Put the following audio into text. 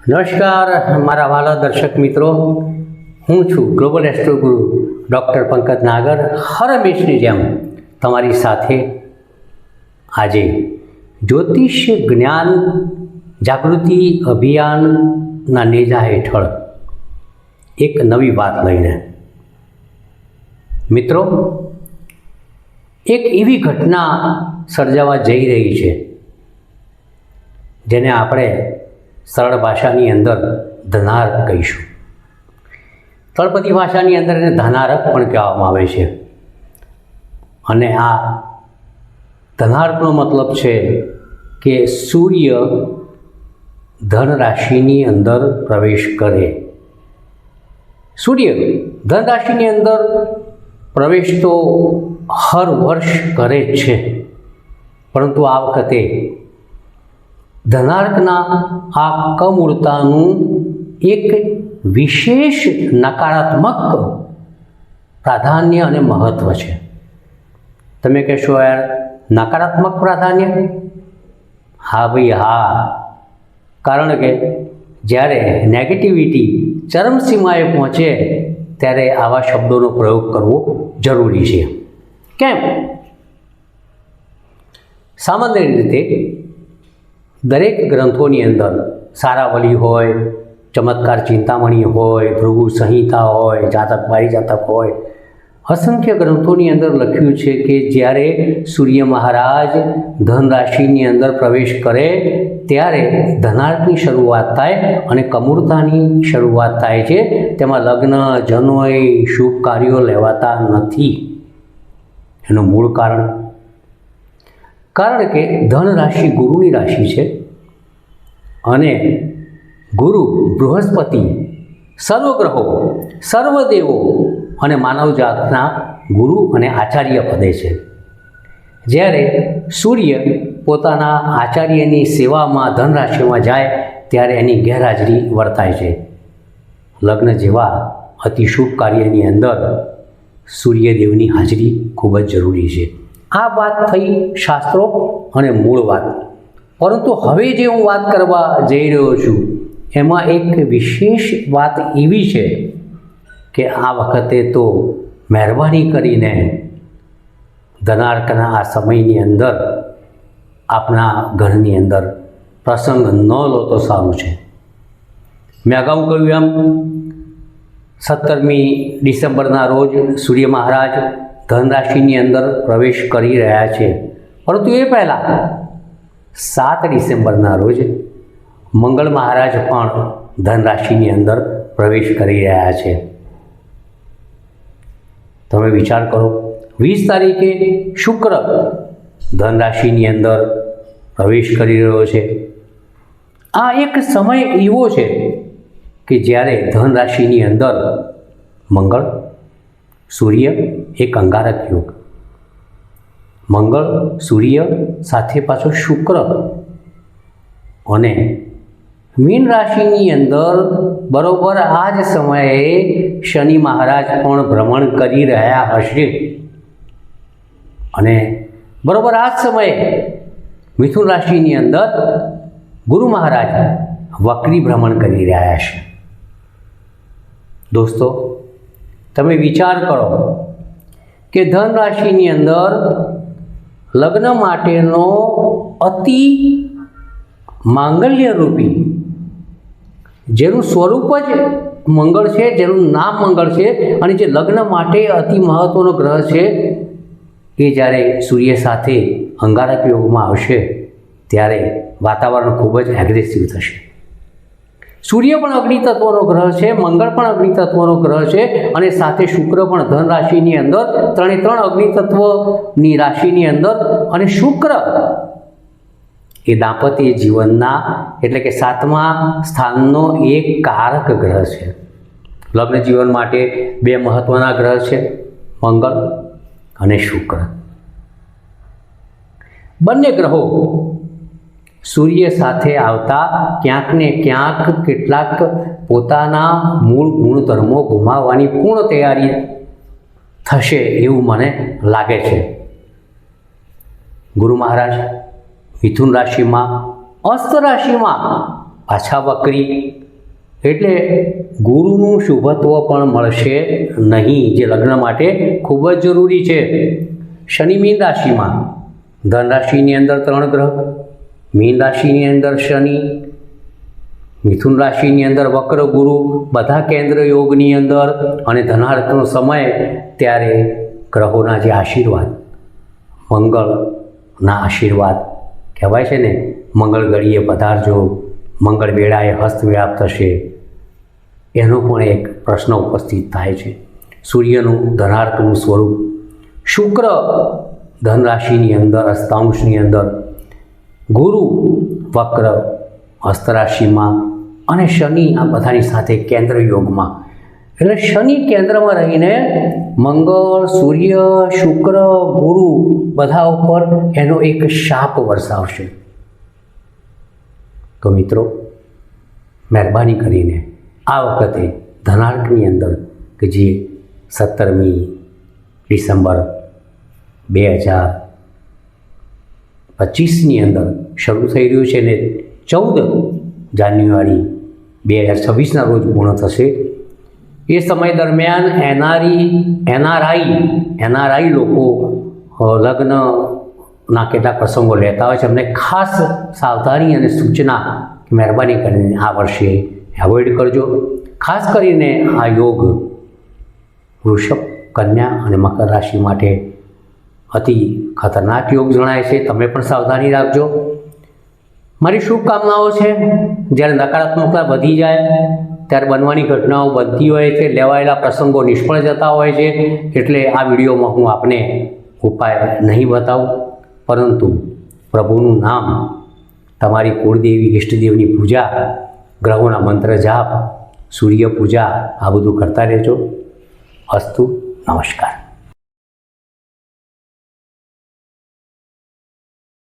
નમસ્કાર મારા વાલા દર્શક મિત્રો, હું છું ગ્લોબલ એસ્ટ્રો ગુરુ ડૉક્ટર પંકજ નાગર. હરમેશની જેમ તમારી સાથે આજે જ્યોતિષ જ્ઞાન જાગૃતિ અભિયાનના નેજા હેઠળ એક નવી વાત લઈને મિત્રો, એક એવી ઘટના સર્જાવા જઈ રહી છે જેને આપણે સરળ ભાષાની અંદર ધનારક કહીશું. તળપદી ભાષાની અંદર એને ધનારક પણ કહેવામાં આવે છે. અને આ ધનારકનો મતલબ છે કે સૂર્ય ધન રાશિની અંદર પ્રવેશ કરે. સૂર્ય ધન રાશિની અંદર પ્રવેશ તો હર વર્ષ કરે જ છે, પરંતુ આ વખતે ધનાર્કના આ કમૂળતાનું એક વિશેષ નકારાત્મક પ્રાધાન્ય અને મહત્ત્વ છે. તમે કહેશો યાર, નકારાત્મક પ્રાધાન્ય? હા ભાઈ હા, કારણ કે જ્યારે નેગેટિવિટી ચરમસીમાએ પહોંચે ત્યારે આવા શબ્દોનો પ્રયોગ કરવો જરૂરી છે. કેમ? સામાન્ય રીતે દરેક ગ્રંથોની અંદર સારાવલી હોય, ચમત્કાર ચિંતામણી હોય, ભૃગુ સંહિતા હોય, જાતક પારિજાતક હોય, અસંખ્ય ગ્રંથોની અંદર લખ્યું છે કે જ્યારે સૂર્ય મહારાજ ધન રાશિની અંદર પ્રવેશ કરે ત્યારે ધનાર્કની શરૂઆત થાય અને કમૂળતાની શરૂઆત થાય છે. તેમાં લગ્ન, જનોય, શુભ કાર્યો લેવાતા નથી. એનું મૂળ કારણ કે ધન રાશિ ગુરુની રાશિ છે અને ગુરુ, બૃહસ્પતિ, સર્વગ્રહો, સર્વદેવો અને માનવજાતના ગુરુ અને આચાર્ય પદે છે. જ્યારે સૂર્ય પોતાના આચાર્યની સેવામાં ધન રાશિમાં જાય ત્યારે એની ગેરહાજરી વર્તાય છે. લગ્ન જેવા અતિ શુભ કાર્યની અંદર સૂર્યદેવની હાજરી ખૂબ જ જરૂરી છે. આ વાત થઈ શાસ્ત્રો અને મૂળ વાત. પરંતુ હવે જે હું વાત કરવા જઈ રહ્યો છું એમાં એક વિશેષ વાત એવી છે કે આ વખતે તો મહેરબાની કરીને ધનાર્કના આ સમયની અંદર આપણા ઘરની અંદર પ્રસંગ ન લો તો સારું છે. મેં અગાઉ કહ્યું એમ 17મી ડિસેમ્બરના રોજ સૂર્ય મહારાજ ધન રાશિની અંદર પ્રવેશ કરી રહ્યા છે, પરંતુ એ પહેલાં 7 ડિસેમ્બરના રોજ મંગળ મહારાજ પણ ધન રાશિની અંદર પ્રવેશ કરી રહ્યા છે. તમે વિચાર કરો, 20 તારીખે શુક્ર ધન રાશિની અંદર પ્રવેશ કરી રહ્યો છે. આ એક સમય એવો છે કે જ્યારે ધન રાશિની અંદર મંગળ, સૂર્ય એક અંગારક યોગ, મંગળ સૂર્ય સાથે પાછો શુક્ર, અને મીન રાશિની અંદર બરોબર આ જ સમયે શનિ મહારાજ પણ ભ્રમણ કરી રહ્યા હશે. અને બરોબર આ જ સમયે મિથુન રાશિની અંદર ગુરુ મહારાજ વક્રી ભ્રમણ કરી રહ્યા છે. દોસ્તો, તમે વિચાર કરો કે ધન રાશિની અંદર લગ્ન માટેનો અતિ માંગલ્યરૂપી, જેનું સ્વરૂપ જ મંગળ છે, જેનું નામ મંગળ છે, અને જે લગ્ન માટે અતિ મહત્ત્વનો ગ્રહ છે, એ જ્યારે સૂર્ય સાથે અંગારક યોગમાં આવશે ત્યારે વાતાવરણ ખૂબ જ એગ્રેસિવ થશે. સૂર્ય પણ અગ્નિ તત્વનો ગ્રહ છે, મંગળ પણ અગ્નિ તત્વનો ગ્રહ છે, અને સાથે શુક્ર પણ ધન રાશિની અંદર, ત્રણે ત્રણ અગ્નિ તત્વની રાશિની અંદર, અને શુક્ર એ દાંપત્ય જીવનના એટલે કે 7મા સ્થાનનો એક કારક ગ્રહ છે. લગ્ન જીવન માટે 2 મહત્ત્વના ગ્રહ છે, મંગળ અને શુક્ર. બંને ગ્રહો સૂર્ય સાથે આવતા ક્યાંક ને ક્યાંક કેટલાક પોતાના મૂળ ગુણધર્મો ગુમાવવાની પૂર્ણ તૈયારી થશે એવું મને લાગે છે. ગુરુ મહારાજ મિથુન રાશિમાં, અસ્ત રાશિમાં પાછા વક્રી, એટલે ગુરુનું શુભત્વ પણ મળશે નહીં, જે લગ્ન માટે ખૂબ જ જરૂરી છે. શનિ મીન રાશિમાં, ધન રાશિની અંદર 3 ગ્રહ, મીન રાશિની અંદર શનિ, મિથુન રાશિની અંદર વક્ર ગુરુ, બધા કેન્દ્ર યોગની અંદર, અને ધનાર્કનો સમય, ત્યારે ગ્રહોના જે આશીર્વાદ, મંગળના આશીર્વાદ કહેવાય છે ને, મંગળ ઘડીએ પધારજો, મંગળ વેળાએ હસ્તવ્યાપ થશે, એનો પણ એક પ્રશ્ન ઉપસ્થિત થાય છે. સૂર્યનું ધનાર્કનું સ્વરૂપ, શુક્ર ધન રાશિની અંદર અસ્તાંશની અંદર, ગુરુ વક્ર હસ્ત રાશિમાં, અને શનિ આ બધાની સાથે કેન્દ્ર યોગમાં. એટલે શનિ કેન્દ્રમાં રહીને મંગળ, સૂર્ય, શુક્ર, ગુરુ બધા ઉપર એનો એક શાપ વરસાવશે. તો મિત્રો, મહેરબાની કરીને આ વખતે ધનાર્કની અંદર, કે જે 17મી ડિસેમ્બર 2025ની અંદર શરૂ થઈ રહ્યું છે ને 14 જાન્યુઆરી 2026ના રોજ પૂર્ણ થશે. એ સમય દરમિયાન એનઆરઆઈ લોકો લગ્નના કેટલાક પ્રસંગો લેતા હોય છે. અમને ખાસ સાવધાની અને સૂચના કે મહેરબાની કરીને આ વર્ષે એવોઇડ કરજો. ખાસ કરીને આ યોગ વૃષભ, કન્યા અને મકર રાશિ માટે અતિ ખતરનાક યોગ જણાય છે. તમે પણ સાવધાની રાખજો. મારી શુભકામનાઓ છે. જ્યારે નકારાત્મકતા વધી જાય ત્યારે બનવાની ઘટનાઓ બનતી હોય છે, લેવાયેલા પ્રસંગો નિષ્ફળ જતા હોય છે. એટલે આ વિડીયોમાં હું આપને ઉપાય નહીં બતાવું, પરંતુ પ્રભુનું નામ, તમારી કુળદેવી ઈષ્ટદેવની પૂજા, ગ્રહોના મંત્ર જાપ, સૂર્ય પૂજા, આ બધું કરતા રહેજો. અસ્તુ. નમસ્કાર.